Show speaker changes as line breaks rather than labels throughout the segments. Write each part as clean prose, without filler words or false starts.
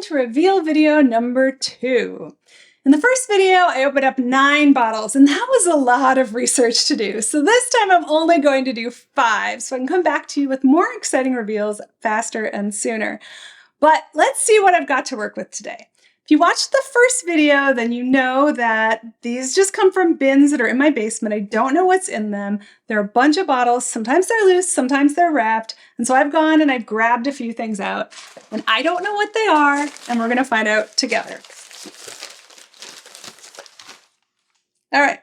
to reveal video number 2. In the first video, I opened up 9 bottles, and that was a lot of research to do. So this time I'm only going to do 5, so I can come back to you with more exciting reveals faster and sooner. But let's see what I've got to work with today. If you watched the first video, then you know that these just come from bins that are in my basement. I don't know what's in them. There are a bunch of bottles. Sometimes they're loose, sometimes they're wrapped. And so I've gone and I've grabbed a few things out, and I don't know what they are, and we're gonna find out together. All right,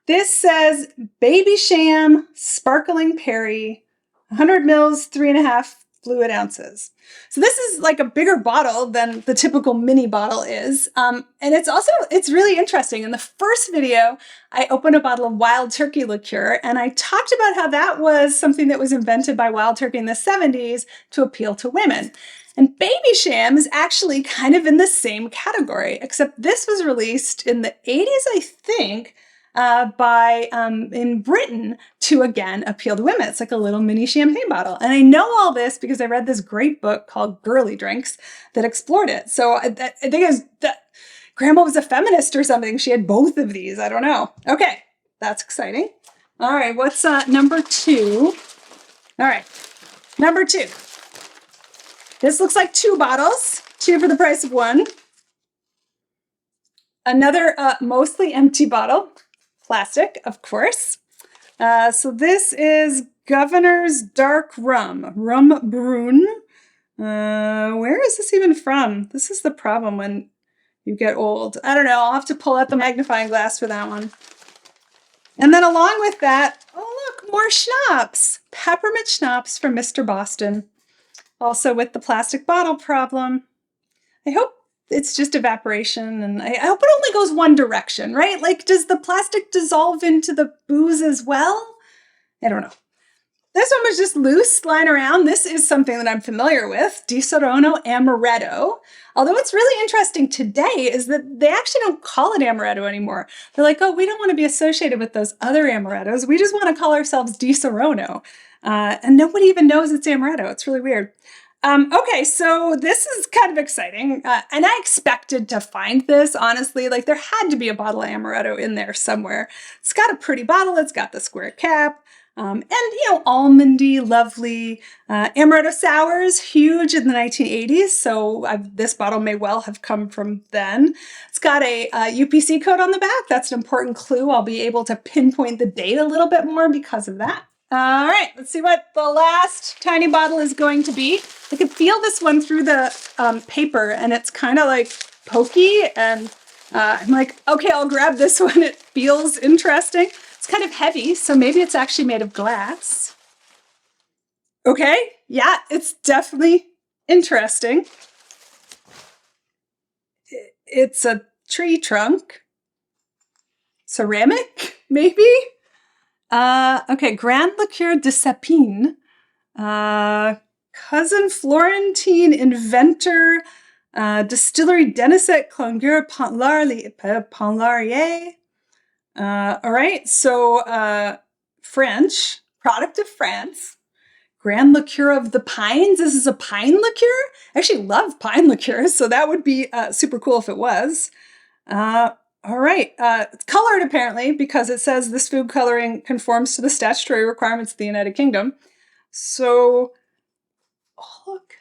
this says Baby Sham Sparkling Perry, 100 mils, 3.5 fluid ounces. So this is like a bigger bottle than the typical mini bottle is. And it's really interesting. In the first video, I opened a bottle of wild turkey liqueur, and I talked about how that was something that was invented by Wild Turkey in the 70s to appeal to women. And Baby Sham is actually kind of in the same category, except this was released in the 80s, I think, in Britain to, again, appeal to women. It's like a little mini champagne bottle. And I know all this because I read this great book called Girly Drinks that explored it. So I think it was that Grandma was a feminist or something. She had both of these. I don't know. Okay, that's exciting. All right, what's number 2? All right, number 2. This looks like 2 bottles, 2 for the price of 1. Another mostly empty bottle. Plastic, of course. So this is Governor's Dark Rum Brune. Where is this even from? This is the problem when you get old. I don't know. I'll have to pull out the magnifying glass for that one. And then along with that, oh look, more schnapps. Peppermint schnapps from Mr. Boston. Also with the plastic bottle problem. I hope it's just evaporation, and I hope it only goes one direction, right? Like, does the plastic dissolve into the booze as well? I don't know. This one was just loose, lying around. This is something that I'm familiar with, Disaronno Amaretto. Although what's really interesting today is that they actually don't call it Amaretto anymore. They're like, oh, we don't want to be associated with those other Amarettos. We just want to call ourselves Disaronno. And nobody even knows it's Amaretto. It's really weird. Okay, so this is kind of exciting, and I expected to find this, honestly. Like, there had to be a bottle of Amaretto in there somewhere. It's got a pretty bottle, it's got the square cap, and, you know, almondy, lovely. Amaretto sours, huge in the 1980s, so this bottle may well have come from then. It's got a UPC code on the back. That's an important clue. I'll be able to pinpoint the date a little bit more because of that. All right, let's see what the last tiny bottle is going to be. I can feel this one through the paper, and it's kind of like pokey, and I'm like, okay, I'll grab this one. It feels interesting. It's kind of heavy, so maybe it's actually made of glass. Okay, yeah, it's definitely interesting. It's a tree trunk. Ceramic, maybe? Okay, Grand Liqueur de Sapine, Cousin Florentine Inventor, Distillery Denisette Clongueur Ponlarier. All right, so French, product of France. Grand Liqueur of the Pines. This is a pine liqueur. I actually love pine liqueurs, so that would be super cool if it was. All right, it's colored apparently because it says this food coloring conforms to the statutory requirements of the United Kingdom. So, oh look.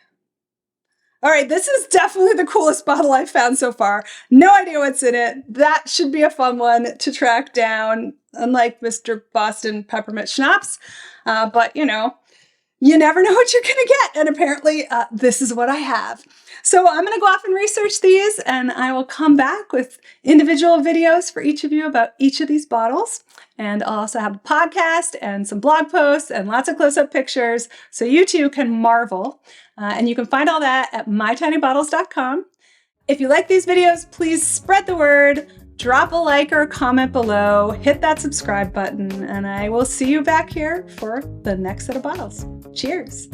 All right, this is definitely the coolest bottle I've found so far. No idea what's in it. That should be a fun one to track down, unlike Mr. Boston Peppermint Schnapps. But, you know, you never know what you're gonna get, and apparently this is what I have. So I'm gonna go off and research these, and I will come back with individual videos for each of you about each of these bottles. And I'll also have a podcast and some blog posts and lots of close-up pictures so you too can marvel. And you can find all that at mytinybottles.com. If you like these videos, please spread the word, drop a like or a comment below, hit that subscribe button, and I will see you back here for the next set of bottles. Cheers.